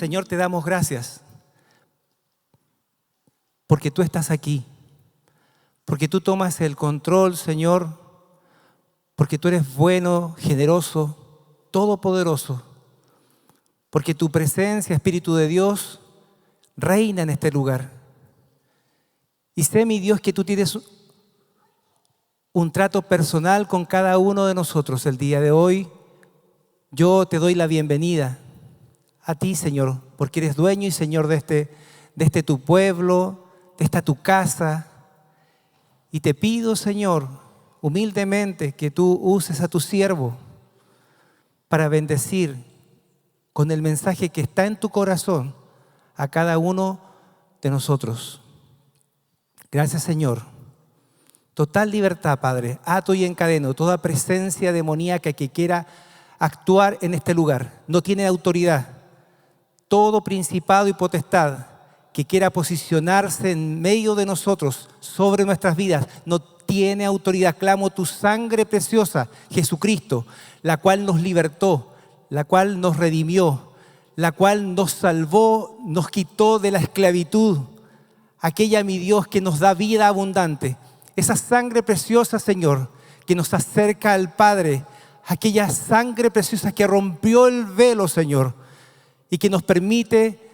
Señor, te damos gracias porque tú estás aquí, porque tú tomas el control, Señor, porque tú eres bueno, generoso, todopoderoso, porque tu presencia, Espíritu de Dios, reina en este lugar. Y sé, mi Dios, que tú tienes un trato personal con cada uno de nosotros el día de hoy. Yo te doy la bienvenida a ti, Señor, porque eres dueño y Señor de este tu pueblo, de esta tu casa. Y te pido, Señor, humildemente que tú uses a tu siervo para bendecir con el mensaje que está en tu corazón a cada uno de nosotros. Gracias, Señor. Total libertad, Padre. Ato y encadeno toda presencia demoníaca que quiera actuar en este lugar. No tiene autoridad. Todo principado y potestad que quiera posicionarse en medio de nosotros, sobre nuestras vidas, no tiene autoridad. Clamo tu sangre preciosa, Jesucristo, la cual nos libertó, la cual nos redimió, la cual nos salvó, nos quitó de la esclavitud. Aquella, mi Dios, que nos da vida abundante. Esa sangre preciosa, Señor, que nos acerca al Padre. Aquella sangre preciosa que rompió el velo, Señor, y que nos permite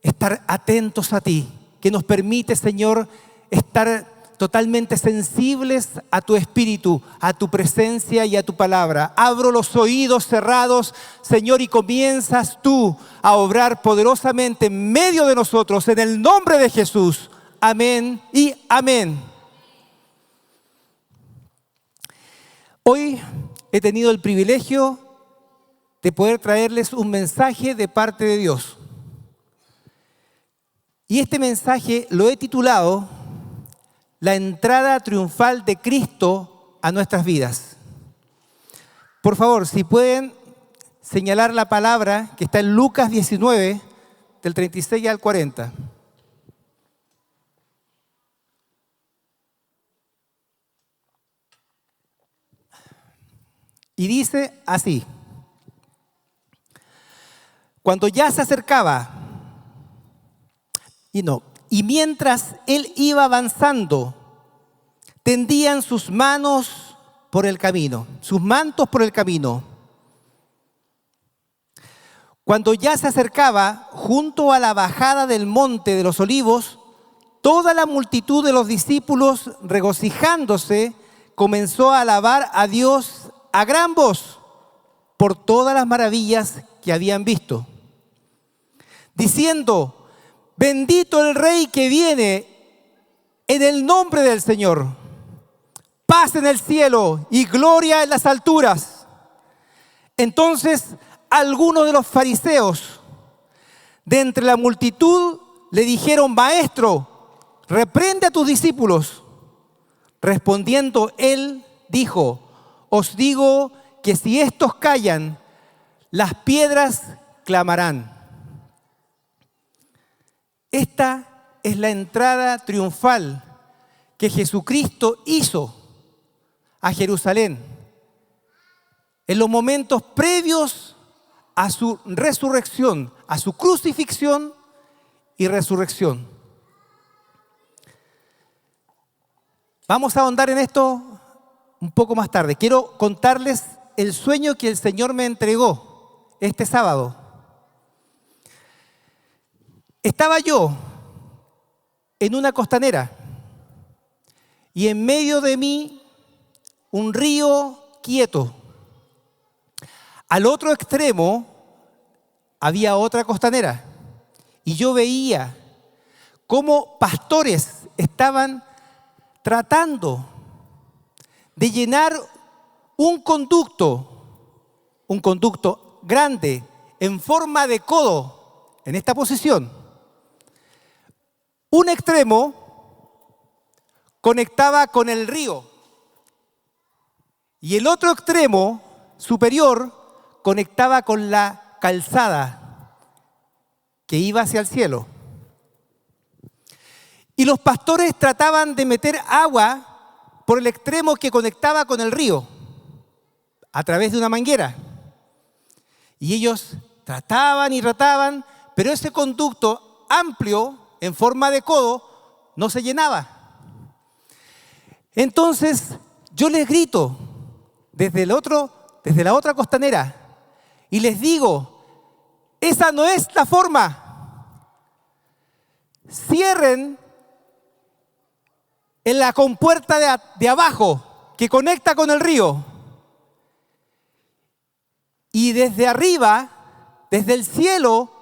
estar atentos a ti, que nos permite, Señor, estar totalmente sensibles a tu Espíritu, a tu presencia y a tu palabra. Abro los oídos cerrados, Señor, y comienzas tú a obrar poderosamente en medio de nosotros, en el nombre de Jesús. Amén y amén. Hoy he tenido el privilegio de poder traerles un mensaje de parte de Dios. Y este mensaje lo he titulado La entrada triunfal de Cristo a nuestras vidas. Por favor, si pueden señalar la palabra que está en Lucas 19, del 36 al 40. Y dice así: cuando ya se acercaba, y mientras él iba avanzando, tendían sus manos por el camino, sus mantos por el camino. Cuando ya se acercaba junto a la bajada del monte de los olivos, toda la multitud de los discípulos, regocijándose, comenzó a alabar a Dios a gran voz por todas las maravillas que habían visto, diciendo: bendito el Rey que viene en el nombre del Señor. Paz en el cielo y gloria en las alturas. Entonces algunos de los fariseos de entre la multitud le dijeron: Maestro, reprende a tus discípulos. Respondiendo él, dijo: os digo que si estos callan, las piedras clamarán. Esta es la entrada triunfal que Jesucristo hizo a Jerusalén en los momentos previos a su resurrección, a su crucifixión y resurrección. Vamos a ahondar en esto un poco más tarde. Quiero contarles el sueño que el Señor me entregó este sábado. Estaba yo en una costanera y en medio de mí un río quieto. Al otro extremo había otra costanera y yo veía cómo pastores estaban tratando de llenar un conducto grande en forma de codo en esta posición. Un extremo conectaba con el río y el otro extremo superior conectaba con la calzada que iba hacia el cielo. Y los pastores trataban de meter agua por el extremo que conectaba con el río a través de una manguera. Y ellos trataban y trataban, pero ese conducto amplio, en forma de codo, no se llenaba. Entonces yo les grito desde la otra costanera y les digo, esa no es la forma. Cierren en la compuerta de abajo que conecta con el río. Y desde arriba, desde el cielo,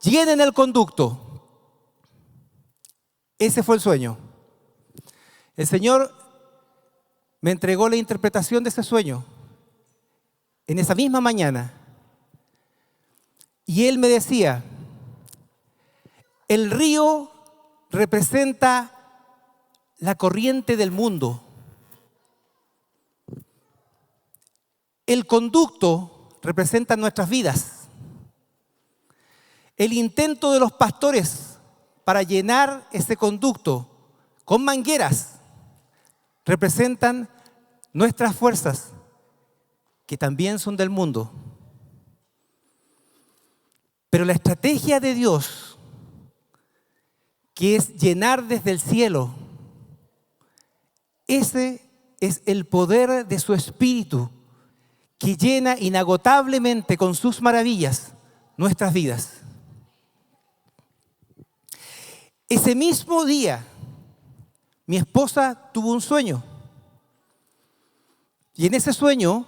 llenen el conducto. Ese fue el sueño. El Señor me entregó la interpretación de ese sueño en esa misma mañana. Y Él me decía, el río representa la corriente del mundo. El conducto representa nuestras vidas. El intento de los pastores para llenar ese conducto con mangueras representan nuestras fuerzas, que también son del mundo. Pero la estrategia de Dios, que es llenar desde el cielo, ese es el poder de su Espíritu, que llena inagotablemente con sus maravillas nuestras vidas. Ese mismo día, mi esposa tuvo un sueño. Y en ese sueño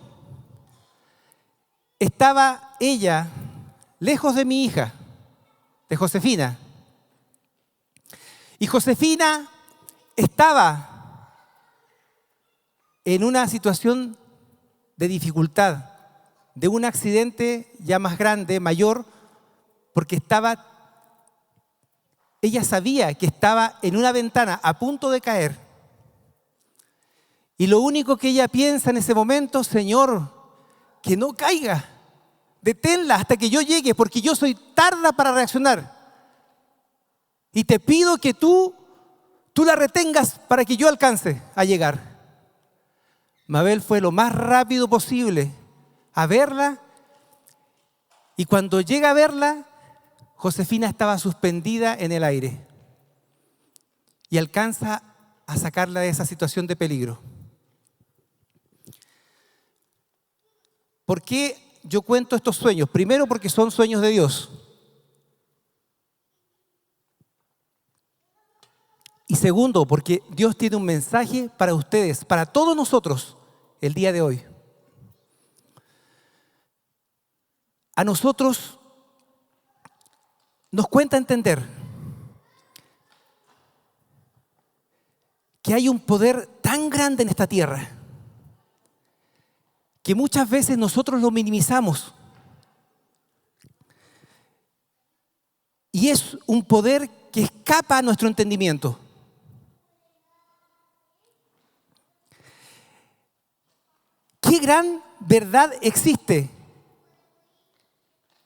estaba ella lejos de mi hija, de Josefina. Y Josefina estaba en una situación de dificultad, de un accidente ya más grande, mayor, porque ella sabía que estaba en una ventana a punto de caer. Y lo único que ella piensa en ese momento, Señor, que no caiga, deténla hasta que yo llegue, porque yo soy tarda para reaccionar. Y te pido que tú la retengas para que yo alcance a llegar. Mabel fue lo más rápido posible a verla, y cuando llega a verla, Josefina estaba suspendida en el aire y alcanza a sacarla de esa situación de peligro. ¿Por qué yo cuento estos sueños? Primero, porque son sueños de Dios. Y segundo, porque Dios tiene un mensaje para ustedes, para todos nosotros, el día de hoy. A nosotros nos cuenta entender que hay un poder tan grande en esta tierra que muchas veces nosotros lo minimizamos. Y es un poder que escapa a nuestro entendimiento. ¿Qué gran verdad existe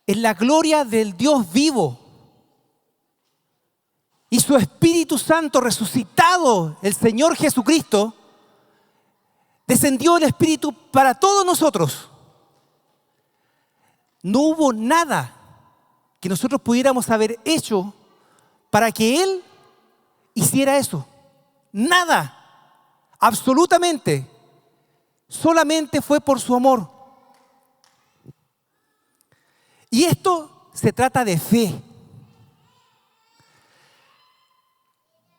en la gloria del Dios vivo y su Espíritu Santo resucitado, el Señor Jesucristo, descendió el Espíritu para todos nosotros? No hubo nada que nosotros pudiéramos haber hecho para que Él hiciera eso. Nada, absolutamente. Solamente fue por su amor. Y esto se trata de fe.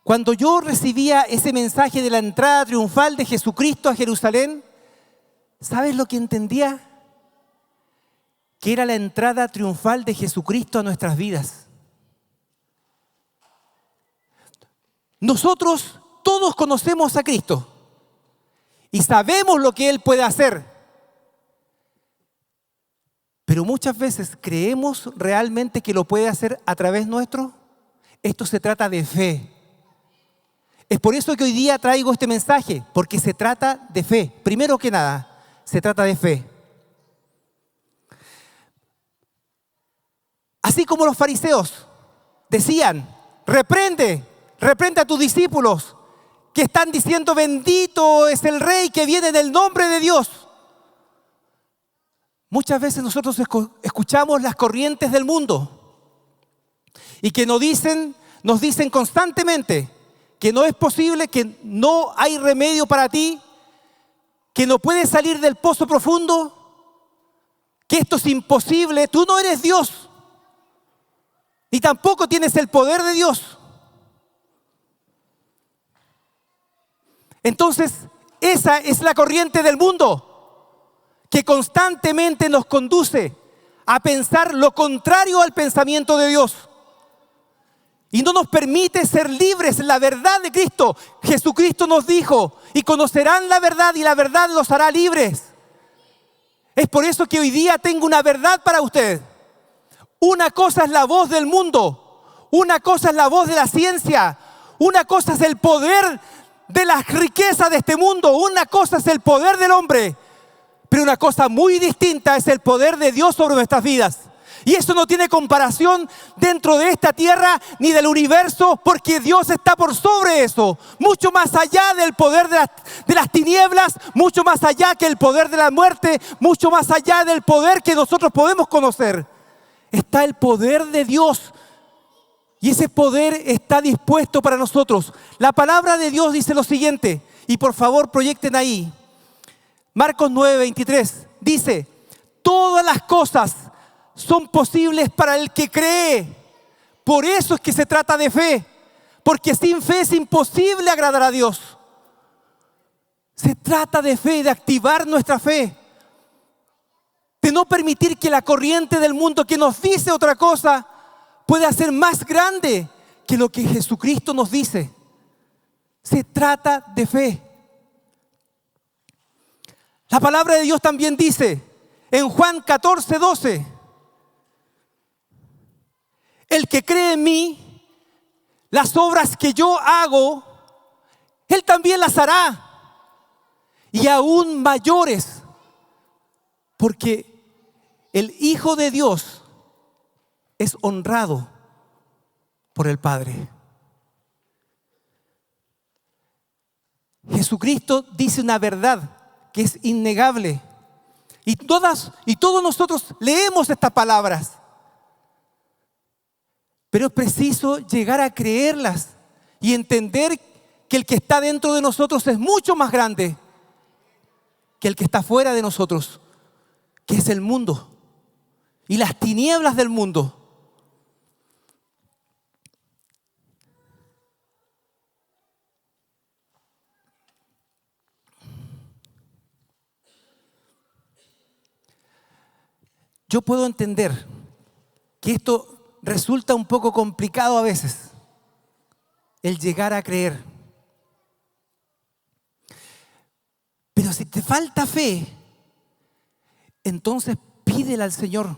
Cuando yo recibía ese mensaje de la entrada triunfal de Jesucristo a Jerusalén, ¿sabes lo que entendía? Que era la entrada triunfal de Jesucristo a nuestras vidas. Nosotros todos conocemos a Cristo y sabemos lo que Él puede hacer. Pero muchas veces creemos realmente que lo puede hacer a través nuestro. Esto se trata de fe. Es por eso que hoy día traigo este mensaje, porque se trata de fe. Primero que nada, se trata de fe. Así como los fariseos decían, reprende a tus discípulos que están diciendo, bendito es el Rey que viene en el nombre de Dios. Muchas veces nosotros escuchamos las corrientes del mundo y que nos dicen constantemente que no es posible, que no hay remedio para ti, que no puedes salir del pozo profundo, que esto es imposible, tú no eres Dios, ni tampoco tienes el poder de Dios. Entonces, esa es la corriente del mundo que constantemente nos conduce a pensar lo contrario al pensamiento de Dios. Y no nos permite ser libres en la verdad de Cristo. Jesucristo nos dijo, y conocerán la verdad y la verdad los hará libres. Es por eso que hoy día tengo una verdad para usted. Una cosa es la voz del mundo, una cosa es la voz de la ciencia, una cosa es el poder de las riquezas de este mundo, una cosa es el poder del hombre, pero una cosa muy distinta es el poder de Dios sobre nuestras vidas. Y eso no tiene comparación dentro de esta tierra ni del universo, porque Dios está por sobre eso, mucho más allá del poder de las tinieblas, mucho más allá que el poder de la muerte, mucho más allá del poder que nosotros podemos conocer. Está el poder de Dios. Y ese poder está dispuesto para nosotros. La palabra de Dios dice lo siguiente, y por favor proyecten ahí. Marcos 9:23 dice, todas las cosas son posibles para el que cree. Por eso es que se trata de fe, porque sin fe es imposible agradar a Dios. Se trata de fe, de activar nuestra fe, de no permitir que la corriente del mundo que nos dice otra cosa puede ser más grande que lo que Jesucristo nos dice. Se trata de fe. La palabra de Dios también dice en Juan 14:12, el que cree en mí, las obras que yo hago, él también las hará, y aún mayores, porque el Hijo de Dios es honrado por el Padre. Jesucristo dice una verdad que es innegable. Y todos nosotros leemos estas palabras. Pero es preciso llegar a creerlas y entender que el que está dentro de nosotros es mucho más grande que el que está fuera de nosotros, que es el mundo y las tinieblas del mundo. Yo puedo entender que esto resulta un poco complicado a veces, el llegar a creer. Pero si te falta fe, entonces pídele al Señor.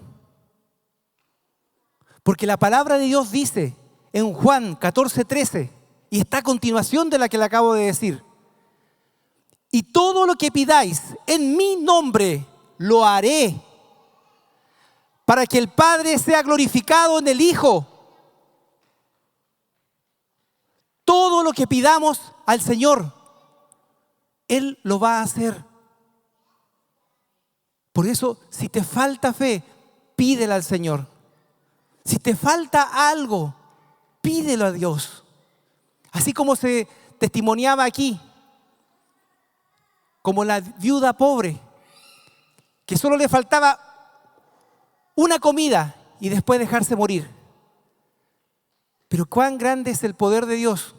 Porque la palabra de Dios dice en Juan 14:13, y está a continuación de la que le acabo de decir, y todo lo que pidáis en mi nombre lo haré, para que el Padre sea glorificado en el Hijo. Todo lo que pidamos al Señor, Él lo va a hacer. Por eso, si te falta fe, pídela al Señor. Si te falta algo, pídelo a Dios. Así como se testimoniaba aquí, como la viuda pobre, que solo le faltaba una comida y después dejarse morir. Pero cuán grande es el poder de Dios,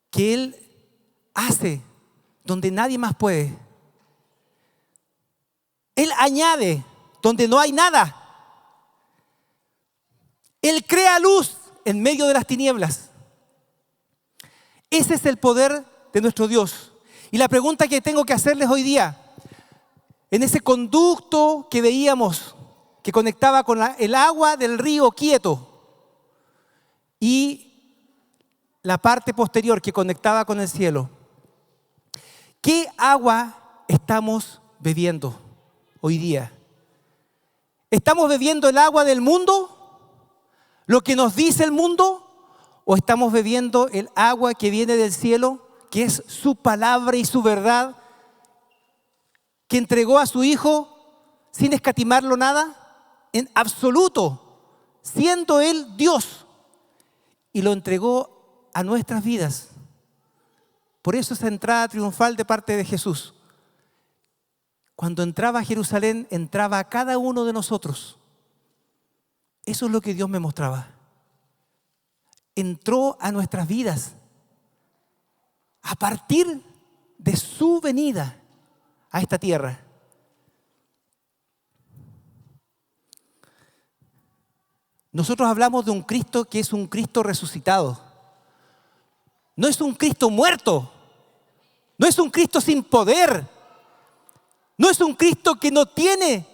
que Él hace donde nadie más puede. Él añade donde no hay nada. Él crea luz en medio de las tinieblas. Ese es el poder de nuestro Dios. Y la pregunta que tengo que hacerles hoy día, en ese conducto que veíamos, que conectaba con el agua del río Quieto y la parte posterior que conectaba con el cielo, ¿qué agua estamos bebiendo hoy día? ¿Estamos bebiendo el agua del mundo? ¿Lo que nos dice el mundo? ¿O estamos bebiendo el agua que viene del cielo, que es su palabra y su verdad, que entregó a su Hijo sin escatimarlo nada? En absoluto, siendo Él Dios, y lo entregó a nuestras vidas. Por eso esa entrada triunfal de parte de Jesús. Cuando entraba a Jerusalén, entraba a cada uno de nosotros. Eso es lo que Dios me mostraba. Entró a nuestras vidas a partir de su venida a esta tierra. Nosotros hablamos de un Cristo que es un Cristo resucitado. No es un Cristo muerto. No es un Cristo sin poder. No es un Cristo que no tiene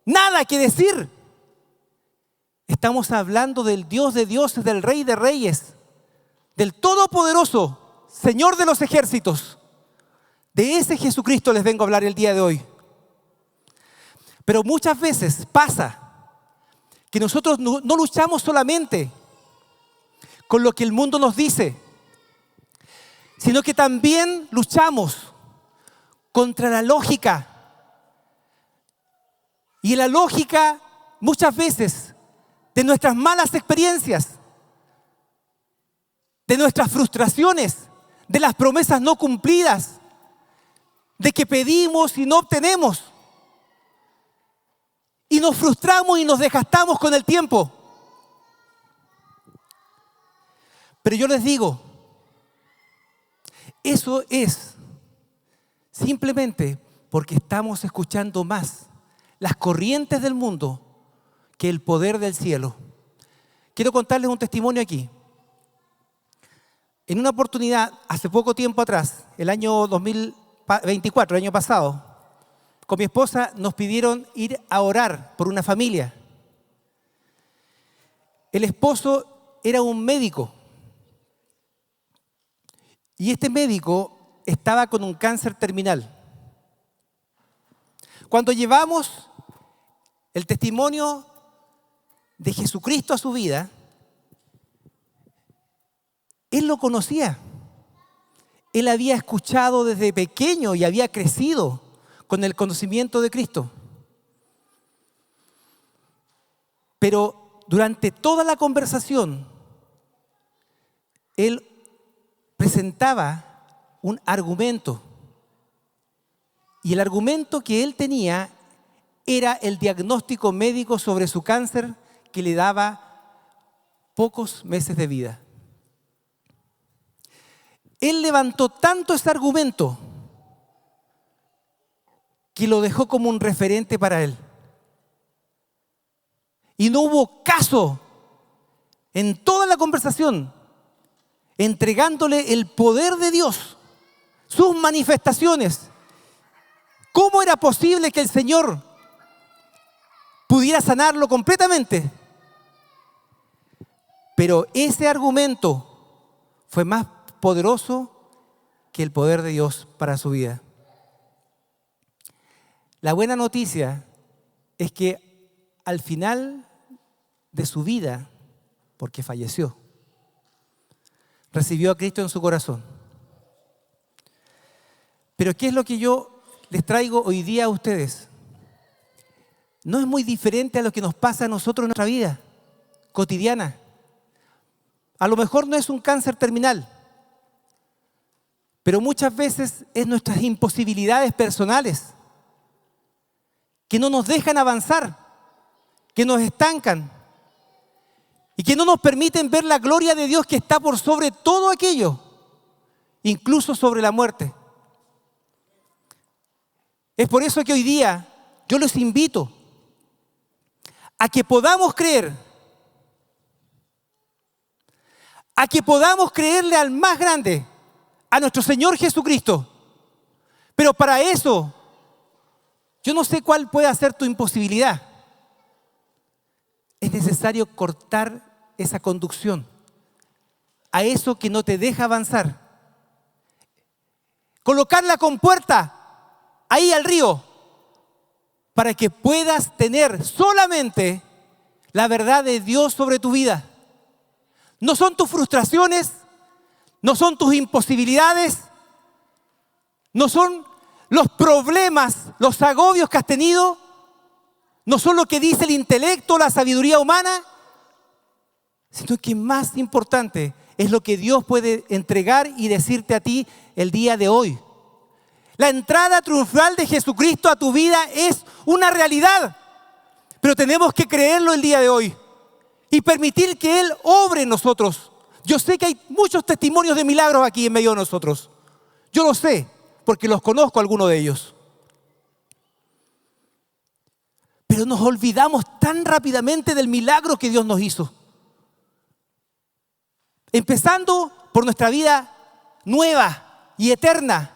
nada que decir. Estamos hablando del Dios de dioses, del Rey de reyes, del Todopoderoso, Señor de los ejércitos. De ese Jesucristo les vengo a hablar el día de hoy. Pero muchas veces pasa que nosotros no luchamos solamente con lo que el mundo nos dice, sino que también luchamos contra la lógica. Y la lógica muchas veces de nuestras malas experiencias, de nuestras frustraciones, de las promesas no cumplidas, de que pedimos y no obtenemos. Y nos frustramos y nos desgastamos con el tiempo. Pero yo les digo, eso es simplemente porque estamos escuchando más las corrientes del mundo que el poder del cielo. Quiero contarles un testimonio aquí. En una oportunidad, hace poco tiempo atrás, el año 2024, el año pasado, con mi esposa nos pidieron ir a orar por una familia. El esposo era un médico y este médico estaba con un cáncer terminal. Cuando llevamos el testimonio de Jesucristo a su vida, él lo conocía. Él había escuchado desde pequeño y había crecido con el conocimiento de Cristo. Pero durante toda la conversación, él presentaba un argumento. Y el argumento que él tenía era el diagnóstico médico sobre su cáncer que le daba pocos meses de vida. Él levantó tanto ese argumento que lo dejó como un referente para él. Y no hubo caso en toda la conversación, entregándole el poder de Dios, sus manifestaciones. ¿Cómo era posible que el Señor pudiera sanarlo completamente? Pero ese argumento fue más poderoso que el poder de Dios para su vida. La buena noticia es que al final de su vida, porque falleció, recibió a Cristo en su corazón. Pero ¿qué es lo que yo les traigo hoy día a ustedes? No es muy diferente a lo que nos pasa a nosotros en nuestra vida cotidiana. A lo mejor no es un cáncer terminal, pero muchas veces es nuestras imposibilidades personales que no nos dejan avanzar, que nos estancan y que no nos permiten ver la gloria de Dios que está por sobre todo aquello, incluso sobre la muerte. Es por eso que hoy día yo les invito a que podamos creer, a que podamos creerle al más grande, a nuestro Señor Jesucristo. Pero para eso, yo no sé cuál puede ser tu imposibilidad. Es necesario cortar esa conducción a eso que no te deja avanzar. Colocar la compuerta ahí al río para que puedas tener solamente la verdad de Dios sobre tu vida. No son tus frustraciones, no son tus imposibilidades, no son los problemas, los agobios que has tenido, no son lo que dice el intelecto, la sabiduría humana, sino que más importante es lo que Dios puede entregar y decirte a ti el día de hoy. La entrada triunfal de Jesucristo a tu vida es una realidad, pero tenemos que creerlo el día de hoy y permitir que Él obre en nosotros. Yo sé que hay muchos testimonios de milagros aquí en medio de nosotros. Yo lo sé, porque los conozco algunos de ellos. Pero nos olvidamos tan rápidamente del milagro que Dios nos hizo. Empezando por nuestra vida nueva y eterna,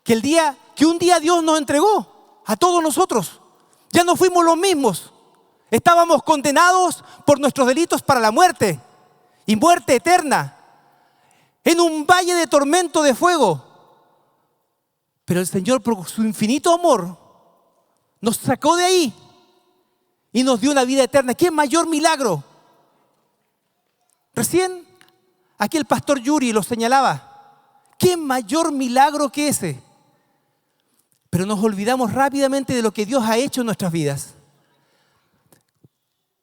que un día Dios nos entregó a todos nosotros. Ya no fuimos los mismos. Estábamos condenados por nuestros delitos para la muerte y muerte eterna, en un valle de tormento de fuego. Pero el Señor, por su infinito amor, nos sacó de ahí y nos dio una vida eterna. ¿Qué mayor milagro? Recién aquí el pastor Yuri lo señalaba. ¿Qué mayor milagro que ese? Pero nos olvidamos rápidamente de lo que Dios ha hecho en nuestras vidas.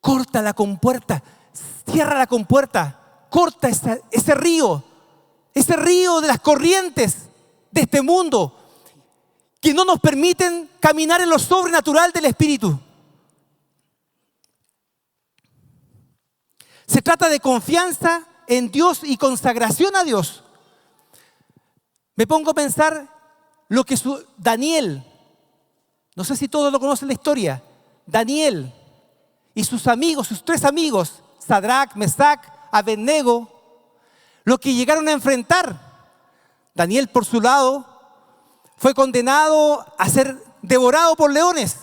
Corta la compuerta, cierra la compuerta, corta ese río de las corrientes de este mundo que no nos permiten caminar en lo sobrenatural del Espíritu. Se trata de confianza en Dios y consagración a Dios. Me pongo a pensar lo que Daniel, no sé si todos lo conocen la historia, Daniel y sus amigos, sus 3 amigos, Sadrach, Mesach, Abednego, lo que llegaron a enfrentar. Daniel, por su lado, fue condenado a ser devorado por leones.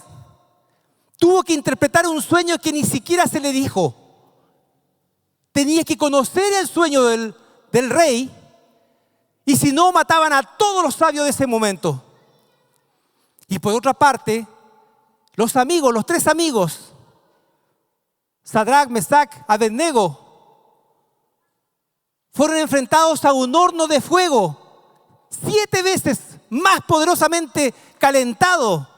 Tuvo que interpretar un sueño que ni siquiera se le dijo. Tenía que conocer el sueño del rey, y si no, mataban a todos los sabios de ese momento. Y por otra parte, los 3 amigos, Sadrach, Mesach, Abednego, fueron enfrentados a un horno de fuego 7 veces más poderosamente calentado,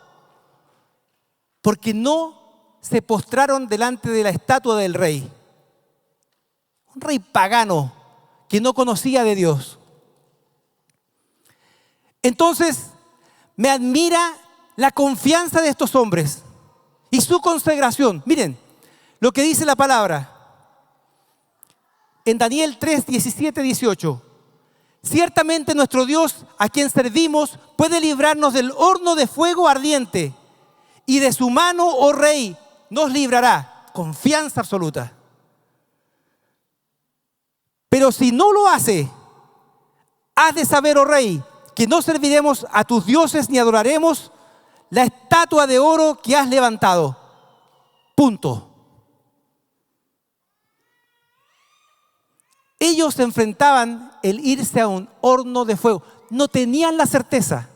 porque no se postraron delante de la estatua del rey. Un rey pagano que no conocía de Dios. Entonces, me admira la confianza de estos hombres y su consagración. Miren lo que dice la palabra en Daniel 3, 17, 18. Ciertamente nuestro Dios, a quien servimos, puede librarnos del horno de fuego ardiente, y de su mano, oh rey, nos librará. Confianza absoluta. Pero si no lo hace, has de saber, oh rey, que no serviremos a tus dioses ni adoraremos la estatua de oro que has levantado. Punto. Ellos enfrentaban el irse a un horno de fuego. No tenían la certeza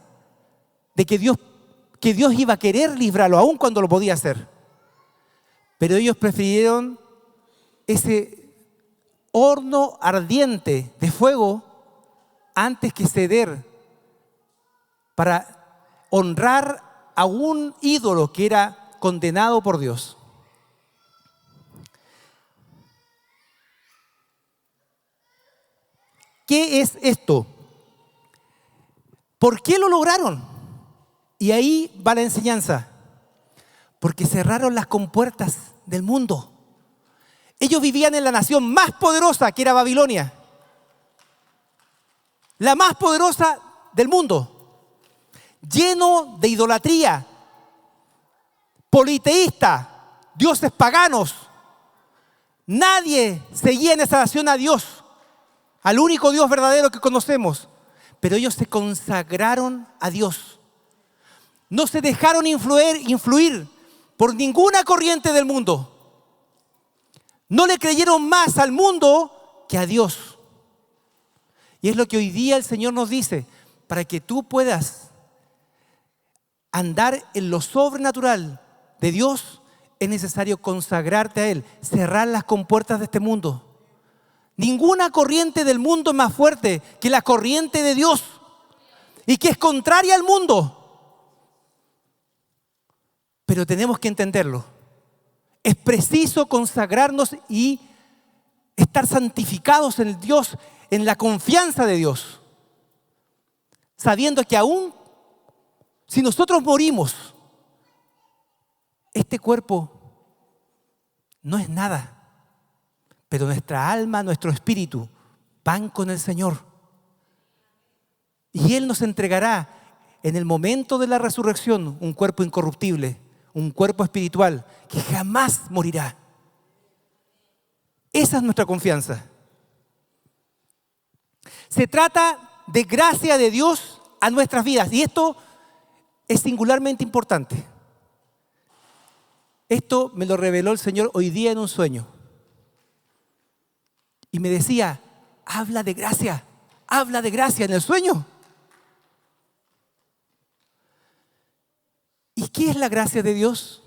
de que Dios iba a querer librarlo, aun cuando lo podía hacer. Pero ellos prefirieron ese horno ardiente de fuego antes que ceder para honrar a un ídolo que era condenado por Dios. ¿Qué es esto? ¿Por qué lo lograron? Y ahí va la enseñanza. Porque cerraron las compuertas del mundo. Ellos vivían en la nación más poderosa, que era Babilonia. La más poderosa del mundo. Lleno de idolatría, politeísta, dioses paganos. Nadie seguía en esa nación a Dios, al único Dios verdadero que conocemos. Pero ellos se consagraron a Dios. No se dejaron influir por ninguna corriente del mundo. No le creyeron más al mundo que a Dios. Y es lo que hoy día el Señor nos dice: para que tú puedas andar en lo sobrenatural de Dios, es necesario consagrarte a Él, cerrar las compuertas de este mundo. Ninguna corriente del mundo es más fuerte que la corriente de Dios, y que es contraria al mundo. Pero tenemos que entenderlo. Es preciso consagrarnos y estar santificados en Dios, en la confianza de Dios, sabiendo que aún si nosotros morimos, este cuerpo no es nada, pero nuestra alma, nuestro espíritu van con el Señor. Y Él nos entregará en el momento de la resurrección un cuerpo incorruptible, un cuerpo espiritual que jamás morirá. Esa es nuestra confianza. Se trata de gracia de Dios a nuestras vidas. Y esto es singularmente importante. Esto me lo reveló el Señor hoy día en un sueño. Y me decía, habla de gracia en el sueño. ¿Y qué es la gracia de Dios?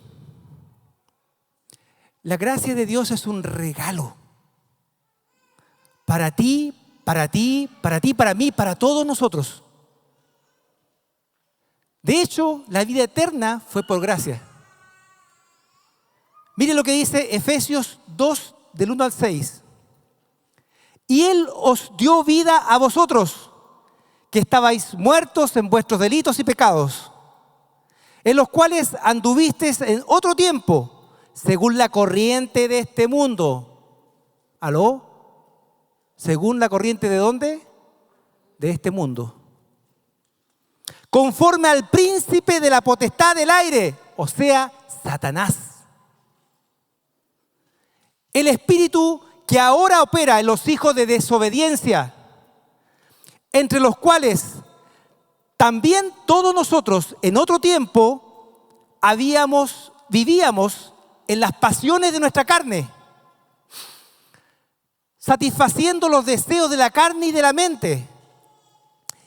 La gracia de Dios es un regalo para ti, para mí, para todos nosotros. De hecho, la vida eterna fue por gracia. Mire lo que dice Efesios 2, del 1 al 6. Y Él os dio vida a vosotros, que estabais muertos en vuestros delitos y pecados, en los cuales anduvisteis en otro tiempo, según la corriente de este mundo. ¿Aló? ¿Según la corriente de dónde? De este mundo. Conforme al príncipe de la potestad del aire, o sea, Satanás. El espíritu que ahora opera en los hijos de desobediencia, entre los cuales también todos nosotros en otro tiempo vivíamos en las pasiones de nuestra carne, satisfaciendo los deseos de la carne y de la mente,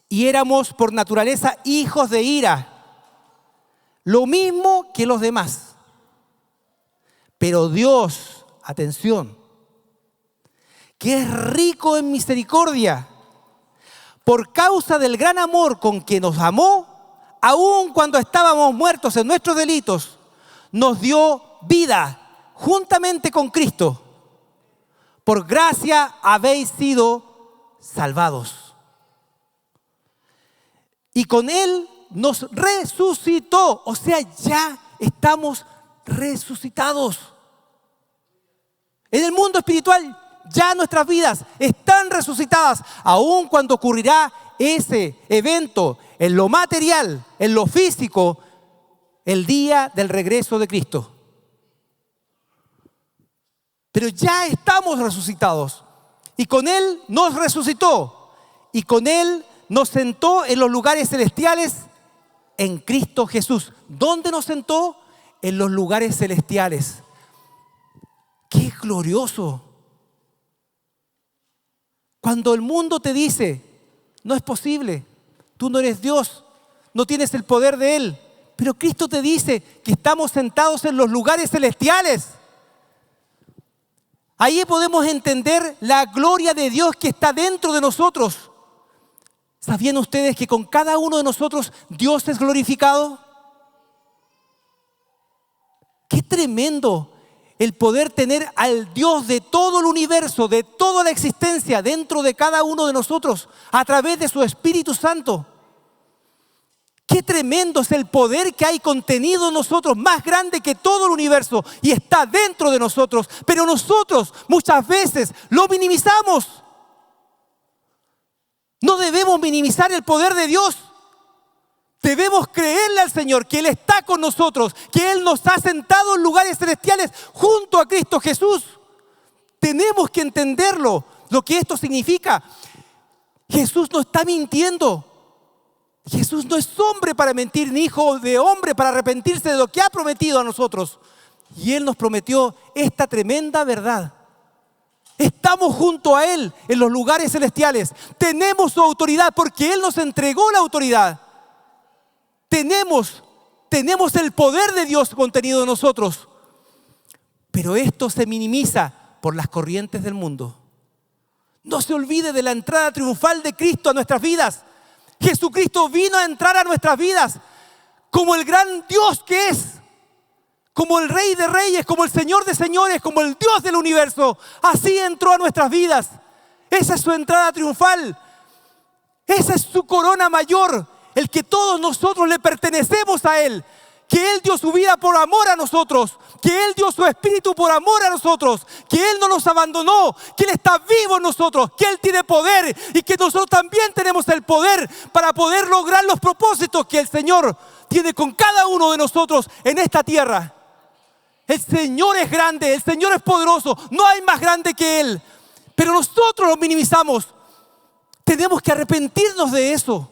y éramos por naturaleza hijos de ira, lo mismo que los demás. Pero Dios, atención, que es rico en misericordia, por causa del gran amor con que nos amó, aun cuando estábamos muertos en nuestros delitos, nos dio vida juntamente con Cristo. Por gracia habéis sido salvados. Y con Él nos resucitó, o sea, ya estamos resucitados. En el mundo espiritual ya nuestras vidas están resucitadas, aun cuando ocurrirá ese evento en lo material, en lo físico, el día del regreso de Cristo. Pero ya estamos resucitados y con Él nos resucitó y con Él nos sentó en los lugares celestiales en Cristo Jesús. ¿Dónde nos sentó? En los lugares celestiales. ¡Qué glorioso! Cuando el mundo te dice, no es posible, tú no eres Dios, no tienes el poder de Él, pero Cristo te dice que estamos sentados en los lugares celestiales. Ahí podemos entender la gloria de Dios que está dentro de nosotros. ¿Sabían ustedes que con cada uno de nosotros Dios es glorificado? ¡Qué tremendo! El poder tener al Dios de todo el universo, de toda la existencia dentro de cada uno de nosotros a través de su Espíritu Santo. Qué tremendo es el poder que hay contenido en nosotros, más grande que todo el universo y está dentro de nosotros. Pero nosotros muchas veces lo minimizamos. No debemos minimizar el poder de Dios. Debemos creerle al Señor que Él está con nosotros, que Él nos ha sentado en lugares celestiales junto a Cristo Jesús. Tenemos que entenderlo, lo que esto significa. Jesús no está mintiendo. Jesús no es hombre para mentir, ni hijo de hombre para arrepentirse de lo que ha prometido a nosotros. Y Él nos prometió esta tremenda verdad. Estamos junto a Él en los lugares celestiales. Tenemos su autoridad porque Él nos entregó la autoridad. Tenemos el poder de Dios contenido en nosotros. Pero esto se minimiza por las corrientes del mundo. No se olvide de la entrada triunfal de Cristo a nuestras vidas. Jesucristo vino a entrar a nuestras vidas como el gran Dios que es, como el Rey de Reyes, como el Señor de Señores, como el Dios del universo. Así entró a nuestras vidas. Esa es su entrada triunfal. Esa es su corona mayor, el que todos nosotros le pertenecemos a Él. Que Él dio su vida por amor a nosotros, que Él dio su espíritu por amor a nosotros, que Él no nos abandonó, que Él está vivo en nosotros, que Él tiene poder y que nosotros también tenemos el poder para poder lograr los propósitos que el Señor tiene con cada uno de nosotros en esta tierra. El Señor es grande, el Señor es poderoso, no hay más grande que Él, pero nosotros lo minimizamos. Tenemos que arrepentirnos de eso,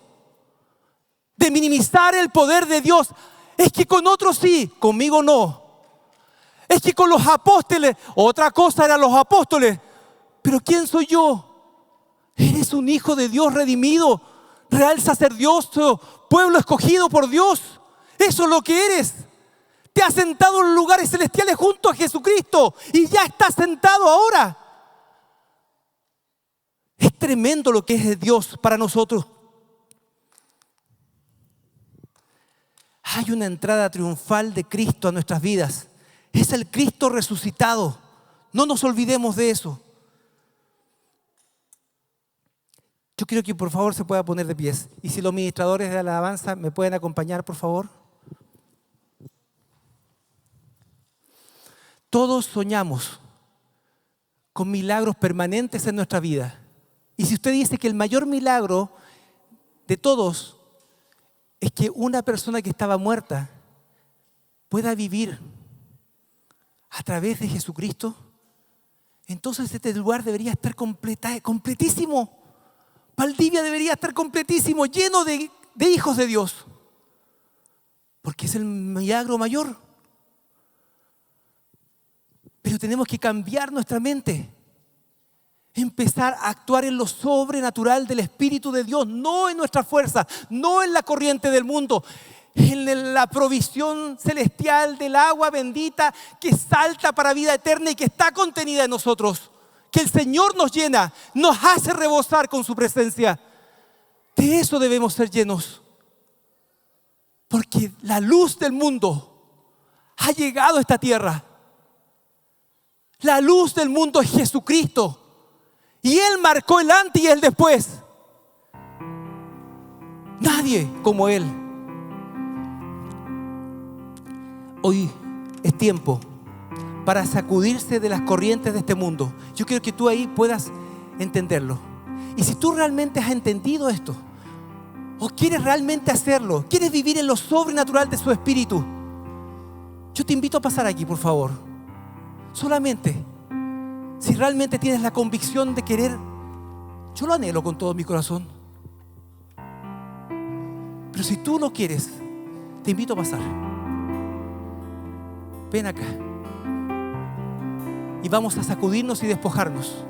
de minimizar el poder de Dios. Es que con otros sí, conmigo no. Es que con los apóstoles, otra cosa eran los apóstoles. Pero ¿quién soy yo? Eres un hijo de Dios redimido, real sacerdocio, pueblo escogido por Dios. Eso es lo que eres. Te has sentado en los lugares celestiales junto a Jesucristo y ya estás sentado ahora. Es tremendo lo que es Dios para nosotros. Hay una entrada triunfal de Cristo a nuestras vidas. Es el Cristo resucitado. No nos olvidemos de eso. Yo quiero que por favor se pueda poner de pies. Y si los ministradores de la alabanza me pueden acompañar, por favor. Todos soñamos con milagros permanentes en nuestra vida. Y si usted dice que el mayor milagro de todos es que una persona que estaba muerta pueda vivir a través de Jesucristo, entonces este lugar debería estar completísimo. Valdivia debería estar completísimo, lleno de hijos de Dios, porque es el milagro mayor. Pero tenemos que cambiar nuestra mente, empezar a actuar en lo sobrenatural del Espíritu de Dios, no en nuestra fuerza, no en la corriente del mundo, en la provisión celestial del agua bendita que salta para vida eterna y que está contenida en nosotros. Que el Señor nos llena, nos hace rebosar con su presencia. De eso debemos ser llenos. Porque la luz del mundo ha llegado a esta tierra. La luz del mundo es Jesucristo. Y Él marcó el antes y el después. Nadie como Él. Hoy es tiempo para sacudirse de las corrientes de este mundo. Yo quiero que tú ahí puedas entenderlo. Y si tú realmente has entendido esto, o quieres realmente hacerlo, quieres vivir en lo sobrenatural de su espíritu, yo te invito a pasar aquí, por favor. Solamente, si realmente tienes la convicción de querer, yo lo anhelo con todo mi corazón. Pero si tú no quieres, te invito a pasar. Ven acá. Y vamos a sacudirnos y despojarnos.